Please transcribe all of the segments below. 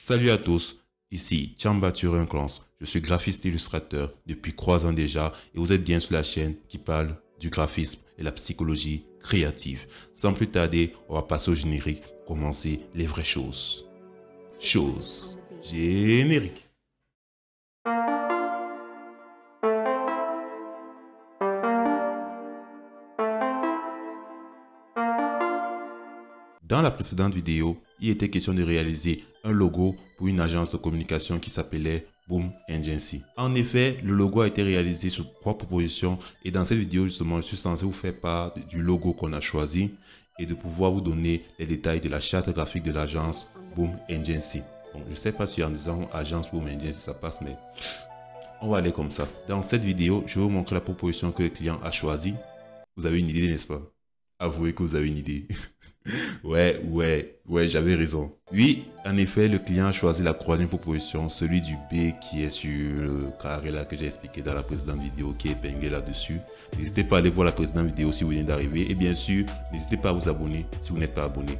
Salut à tous, ici Thiamba Turin-Clans, je suis graphiste illustrateur depuis 3 ans déjà et vous êtes bien sur la chaîne qui parle du graphisme et la psychologie créative. Sans plus tarder, on va passer au générique, commencer les vraies choses. Générique. Dans la précédente vidéo, il était question de réaliser un logo pour une agence de communication qui s'appelait Boom Agency. En effet, le logo a été réalisé sous 3 propositions et dans cette vidéo justement, je suis censé vous faire part du logo qu'on a choisi et de pouvoir vous donner les détails de la charte graphique de l'agence Boom Agency. Bon, je ne sais pas si en disant agence Boom Agency ça passe, mais on va aller comme ça. Dans cette vidéo, je vais vous montrer la proposition que le client a choisie. Vous avez une idée, n'est-ce pas? Avouez que vous avez une idée. ouais, j'avais raison. Oui, en effet, le client a choisi la 3e proposition, celui du B qui est sur le carré là que j'ai expliqué dans la précédente vidéo, qui est épinglé là-dessus. N'hésitez pas à aller voir la précédente vidéo si vous venez d'arriver. Et bien sûr, n'hésitez pas à vous abonner si vous n'êtes pas abonné.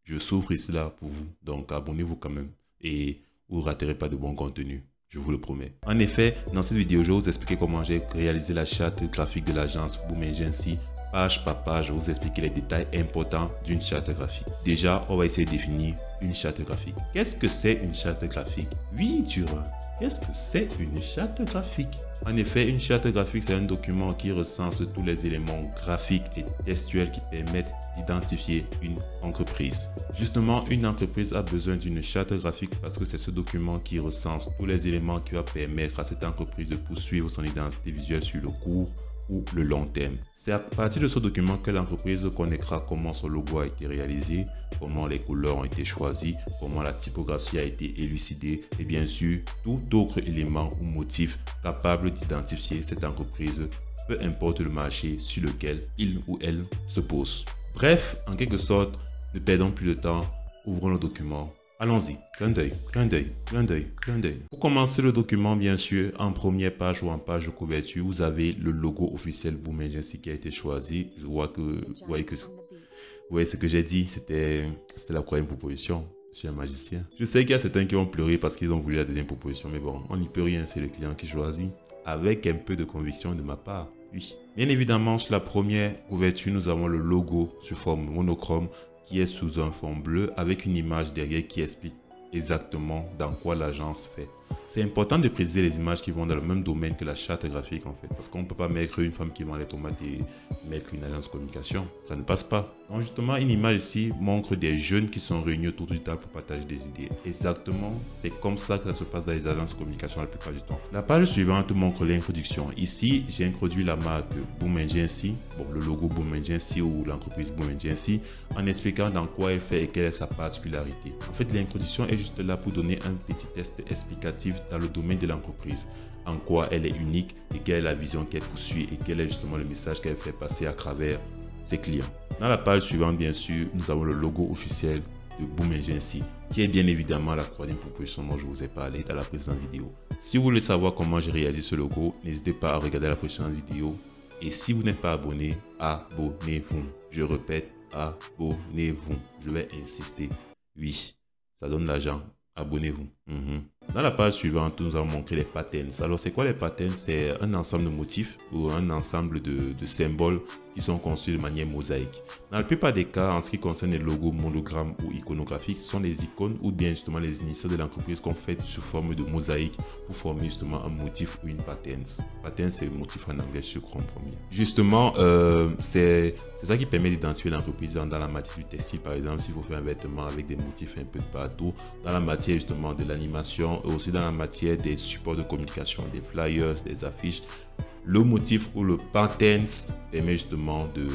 Je souffre ici là pour vous, donc abonnez-vous quand même. Et vous ne raterez pas de bon contenu. Je vous le promets. En effet, dans cette vidéo, je vais vous expliquer comment j'ai réalisé la charte graphique de l'agence Boom Agency. Page par page, je vais vous expliquer les détails importants d'une charte graphique. Déjà, on va essayer de définir une charte graphique. Qu'est-ce que c'est une charte graphique? Oui, Turin, qu'est-ce que c'est une charte graphique? En effet, une charte graphique, c'est un document qui recense tous les éléments graphiques et textuels qui permettent d'identifier une entreprise. Justement, une entreprise a besoin d'une charte graphique parce que c'est ce document qui recense tous les éléments qui va permettre à cette entreprise de poursuivre son identité visuelle sur le court ou le long terme. C'est à partir de ce document que l'entreprise connaîtra comment son logo a été réalisé, comment les couleurs ont été choisies, comment la typographie a été élucidée et bien sûr tout autre élément ou motif capable d'identifier cette entreprise, peu importe le marché sur lequel il ou elle se pose. Bref, en quelque sorte, ne perdons plus de temps, ouvrons le document. Allons-y, clin d'œil. Pour commencer le document, bien sûr, en première page ou en page de couverture, vous avez le logo officiel Boom Agency qui a été choisi. Je vois que, vous voyez ce que j'ai dit, c'était la 3e proposition. Je suis un magicien. Je sais qu'il y a certains qui ont pleuré parce qu'ils ont voulu la 2e proposition, mais bon, on n'y peut rien, c'est le client qui choisit. Avec un peu de conviction de ma part, oui. Bien évidemment, sur la première couverture, nous avons le logo sous forme monochrome qui est sous un fond bleu avec une image derrière qui explique exactement dans quoi l'agence fait. C'est important de préciser les images qui vont dans le même domaine que la charte graphique en fait, parce qu'on ne peut pas mettre une femme qui vend les tomates et mettre une agence de communication, ça ne passe pas. Donc justement, une image ici montre des jeunes qui sont réunis autour d'une table pour partager des idées. Exactement, c'est comme ça que ça se passe dans les agences de communication la plupart du temps. La page suivante montre l'introduction. Ici, j'ai introduit la marque Boom Agency, bon, le logo Boom Agency ou l'entreprise Boom Agency, en expliquant dans quoi elle fait et quelle est sa particularité. En fait, l'introduction est juste là pour donner un petit test explicatif dans le domaine de l'entreprise, en quoi elle est unique et quelle est la vision qu'elle poursuit et quel est justement le message qu'elle fait passer à travers ses clients. Dans la page suivante, bien sûr, nous avons le logo officiel de Boom Agency, qui est bien évidemment la 3e proposition dont je vous ai parlé dans la précédente vidéo. Si vous voulez savoir comment j'ai réalisé ce logo, n'hésitez pas à regarder la précédente vidéo. Et si vous n'êtes pas abonné, abonnez-vous. Je répète, abonnez-vous. Je vais insister. Oui, ça donne l'argent. Abonnez-vous. Dans la page suivante, nous allons montrer les patterns. Alors, c'est quoi les patterns? C'est un ensemble de motifs ou un ensemble de symboles qui sont conçus de manière mosaïque. Dans la plupart des cas, en ce qui concerne les logos monogrammes ou iconographiques, ce sont les icônes ou bien justement les initiales de l'entreprise qu'on fait sous forme de mosaïque pour former justement un motif ou une pattern. Pattern, c'est le motif en anglais, je crois en premier. Justement, c'est ça qui permet d'identifier l'entreprise dans la matière du textile, par exemple, s'il faut faire un vêtement avec des motifs un peu de partout, dans la matière justement de l'animation et aussi dans la matière des supports de communication, des flyers, des affiches. Le motif ou le pattern permet justement de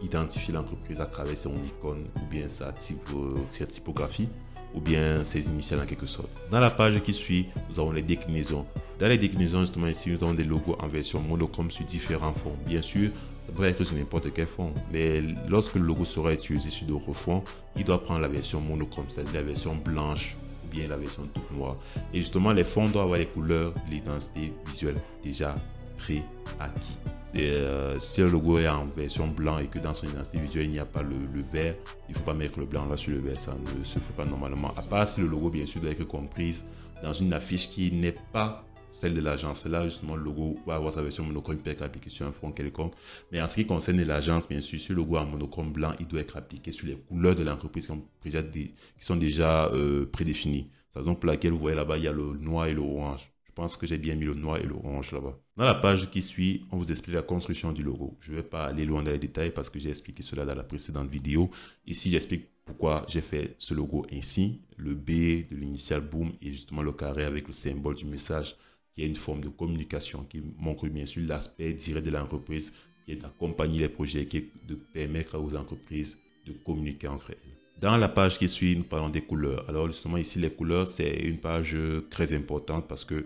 identifier l'entreprise à travers son icône ou bien sa typographie ou bien ses initiales en quelque sorte. Dans la page qui suit, nous avons les déclinaisons. Dans les déclinaisons, justement ici, nous avons des logos en version monochrome sur différents fonds. Bien sûr, ça peut être sur n'importe quel fond, mais lorsque le logo sera utilisé sur d'autres fonds, il doit prendre la version monochrome, c'est-à-dire la version blanche ou bien la version toute noire. Et justement, les fonds doivent avoir les couleurs de l'identité visuelle déjà préacquis. Si le logo est en version blanc et que dans son identité visuelle il n'y a pas le vert, il ne faut pas mettre le blanc là sur le vert, ça ne se fait pas normalement. À part si le logo bien sûr doit être comprise dans une affiche qui n'est pas celle de l'agence. Là justement le logo va avoir sa version monochrome peut être appliqué sur un fond quelconque. Mais en ce qui concerne l'agence, bien sûr, ce logo en monochrome blanc, il doit être appliqué sur les couleurs de l'entreprise qui sont déjà prédéfinies. Par exemple, pour laquelle vous voyez là-bas, il y a le noir et l'orange. Je pense que j'ai bien mis le noir et l'orange là-bas. Dans la page qui suit, on vous explique la construction du logo. Je ne vais pas aller loin dans les détails parce que j'ai expliqué cela dans la précédente vidéo. Ici, j'explique pourquoi j'ai fait ce logo ainsi. Le B de l'initial Boom et justement le carré avec le symbole du message qui est une forme de communication qui montre bien sûr l'aspect direct de l'entreprise qui est d'accompagner les projets, qui est de permettre aux entreprises de communiquer entre elles. Dans la page qui suit, nous parlons des couleurs. Alors justement ici, les couleurs, c'est une page très importante parce que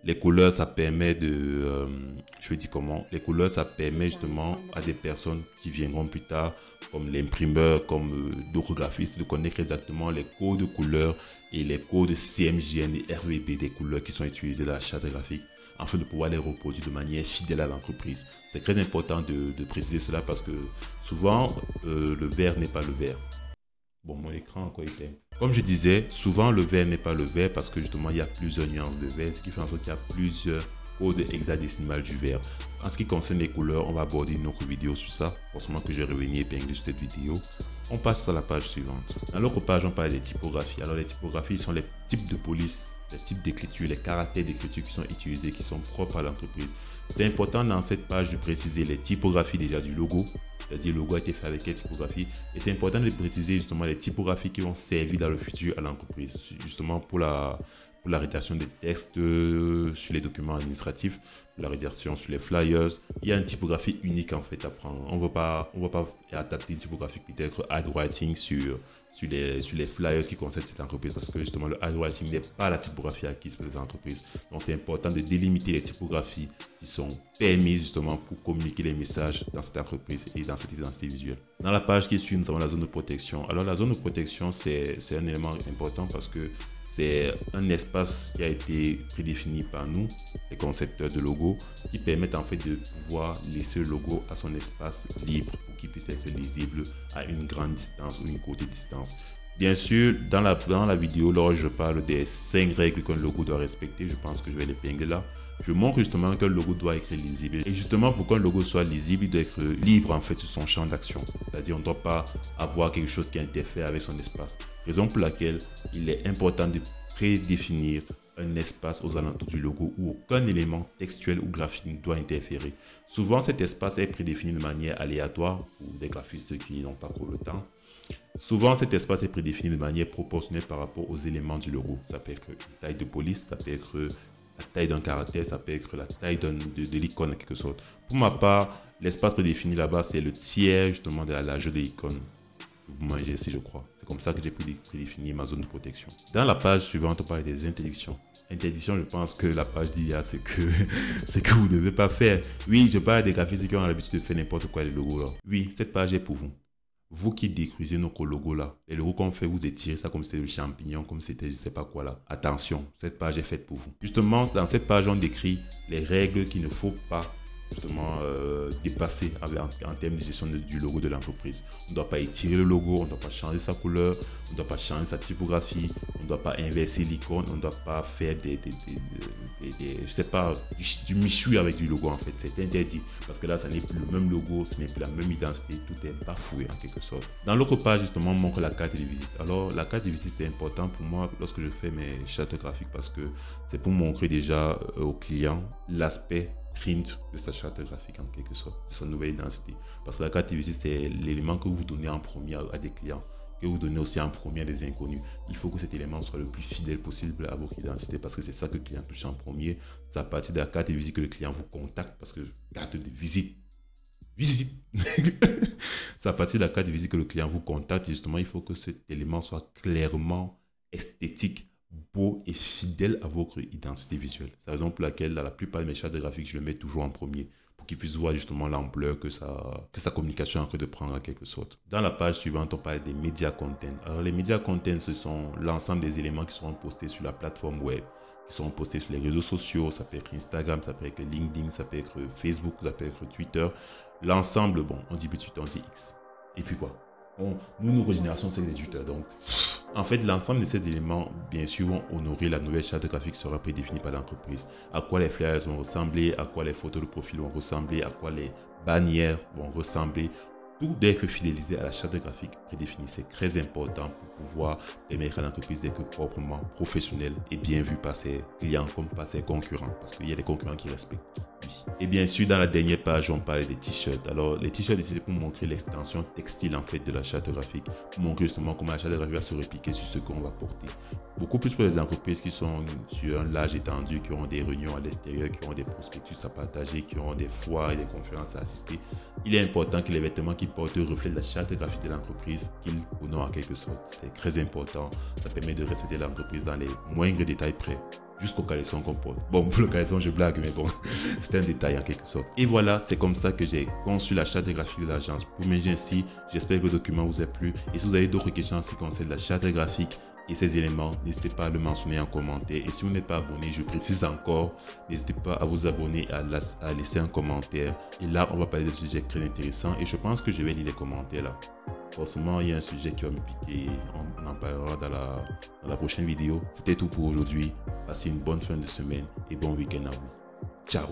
les couleurs, ça permet de... je dis comment? Les couleurs, ça permet justement à des personnes qui viendront plus tard, comme l'imprimeur, comme d'autres graphistes, de connaître exactement les codes de couleurs et les codes CMJN et RVB des couleurs qui sont utilisées dans la charte graphique, afin de pouvoir les reproduire de manière fidèle à l'entreprise. C'est très important de préciser cela parce que souvent, le vert n'est pas le vert. Bon, mon écran encore était. Comme je disais, souvent le vert n'est pas le vert parce que justement il y a plusieurs nuances de vert, ce qui fait en sorte qu'il y a plusieurs codes hexadécimales du vert. En ce qui concerne les couleurs, on va aborder une autre vidéo sur ça. Forcément que je vais revenir épingler sur cette vidéo. On passe à la page suivante. Dans l'autre page, on parle des typographies. Alors les typographies sont les types de police, les types d'écriture, les caractères d'écriture qui sont utilisés, qui sont propres à l'entreprise. C'est important dans cette page de préciser les typographies déjà du logo. C'est-à-dire le logo a été fait avec quelle typographie. Et c'est important de préciser justement les typographies qui vont servir dans le futur à l'entreprise. Justement pour la rédaction des textes sur les documents administratifs, pour la rédaction sur les flyers. Il y a une typographie unique en fait à prendre. On ne va pas adapter une typographie peut-être handwriting sur les flyers qui concernent cette entreprise parce que justement le handwriting n'est pas la typographie acquise pour cette entreprise. Donc c'est important de délimiter les typographies qui sont permises justement pour communiquer les messages dans cette entreprise et dans cette identité visuelle. Dans la page qui suit, nous avons la zone de protection. Alors la zone de protection, c'est un élément important parce que c'est un espace qui a été prédéfini par nous, les concepteurs de logo, qui permettent en fait de pouvoir laisser le logo à son espace libre pour qu'il puisse être lisible à une grande distance ou une courte distance. Bien sûr, dans la vidéo, lorsque je parle des 5 règles qu'un logo doit respecter, je pense que je vais les pingler là. Je montre justement qu'un logo doit être lisible. Et justement, pour qu'un logo soit lisible, il doit être libre en fait sur son champ d'action. C'est-à-dire, on ne doit pas avoir quelque chose qui interfère avec son espace. Raison pour laquelle il est important de prédéfinir un espace aux alentours du logo où aucun élément textuel ou graphique ne doit interférer. Souvent, cet espace est prédéfini de manière aléatoire pour des graphistes qui n'ont pas trop le temps. Souvent, cet espace est prédéfini de manière proportionnelle par rapport aux éléments du logo. Ça peut être une taille de police, ça peut être la taille d'un caractère, ça peut être la taille de l'icône en quelque sorte. Pour ma part, l'espace prédéfini là-bas, c'est le tiers justement de la largeur de l'icône. Vous mangez ici, je crois. C'est comme ça que j'ai prédéfini ma zone de protection. Dans la page suivante, on parle des interdictions. Interdiction, je pense que la page dit ce que vous ne devez pas faire. Oui, je parle des graphistes qui ont l'habitude de faire n'importe quoi les logos là. Oui, cette page est pour vous. Vous qui détruisez notre logo là, les logos qu'on fait, vous étirez ça comme c'était le champignon, comme c'était je sais pas quoi là. Attention, cette page est faite pour vous. Justement, dans cette page, on décrit les règles qu'il ne faut pas justement dépasser en termes de gestion du logo de l'entreprise. On ne doit pas étirer le logo, on ne doit pas changer sa couleur, on ne doit pas changer sa typographie, on ne doit pas inverser l'icône, on ne doit pas faire je sais pas, du michoui avec du logo en fait. C'est interdit parce que là, ça n'est plus le même logo, ce n'est plus la même identité, tout est bafoué en quelque sorte. Dans l'autre page, justement, on montre la carte de visite. Alors, la carte de visite, c'est important pour moi lorsque je fais mes chartes graphiques parce que c'est pour montrer déjà au client l'aspect print de sa charte graphique en quelque sorte, de sa nouvelle identité. Parce que la carte de visite, c'est l'élément que vous donnez en premier à des clients, que vous donnez aussi en premier à des inconnus. Il faut que cet élément soit le plus fidèle possible à votre identité parce que c'est ça que le client touche en premier. C'est à partir de la carte de visite que le client vous contacte parce que carte de visite. C'est à partir de la carte de visite que le client vous contacte et justement, il faut que cet élément soit clairement esthétique, beau et fidèle à votre identité visuelle. C'est la raison pour laquelle dans la plupart de mes chartes graphiques, je le mets toujours en premier pour qu'ils puissent voir justement l'ampleur que sa communication est en train de prendre en quelque sorte. Dans la page suivante, on parle des media content. Alors les media content, ce sont l'ensemble des éléments qui seront postés sur la plateforme web, qui seront postés sur les réseaux sociaux. Ça peut être Instagram, ça peut être LinkedIn, ça peut être Facebook, ça peut être Twitter. L'ensemble, bon, on dit Twitter, on dit X. Et puis quoi? Nous, nos générations, c'est des Twitter. Donc, en fait, l'ensemble de ces éléments, bien sûr, vont honorer la nouvelle charte graphique qui sera prédéfinie par l'entreprise. À quoi les flyers vont ressembler, à quoi les photos de profil vont ressembler, à quoi les bannières vont ressembler. Tout doit être fidélisé à la charte graphique prédéfinie. C'est très important pour pouvoir permettre à l'entreprise d'être proprement professionnelle et bien vue par ses clients comme par ses concurrents. Parce qu'il y a des concurrents qui respectent. Oui. Et bien sûr, dans la dernière page, on parle des t-shirts. Alors, les t-shirts, c'est pour montrer l'extension textile en fait de la charte graphique. Pour montrer justement comment la charte graphique va se répliquer sur ce qu'on va porter. Beaucoup plus pour les entreprises qui sont sur un large étendu, qui ont des réunions à l'extérieur, qui ont des prospectus à partager, qui ont des foires et des conférences à assister. Il est important que les vêtements qu'ils portent reflètent la charte graphique de l'entreprise qu'ils honorent en quelque sorte. C'est très important. Ça permet de respecter l'entreprise dans les moindres détails près, jusqu'aux caleçons qu'on porte. Bon, pour le caleçon, je blague, mais bon, c'est un détail en quelque sorte. Et voilà, c'est comme ça que j'ai conçu la charte graphique de l'agence. Pour ainsi, j'espère que le document vous a plu. Et si vous avez d'autres questions en ce qui concerne la charte graphique et ces éléments, n'hésitez pas à le mentionner en commentaire. Et si vous n'êtes pas abonné, je précise encore, n'hésitez pas à vous abonner, à laisser un commentaire. Et là, on va parler de sujets très intéressants. Et je pense que je vais lire les commentaires là. Forcément, il y a un sujet qui va me piquer. On en parlera dans la prochaine vidéo. C'était tout pour aujourd'hui. Passez une bonne fin de semaine et bon week-end à vous. Ciao!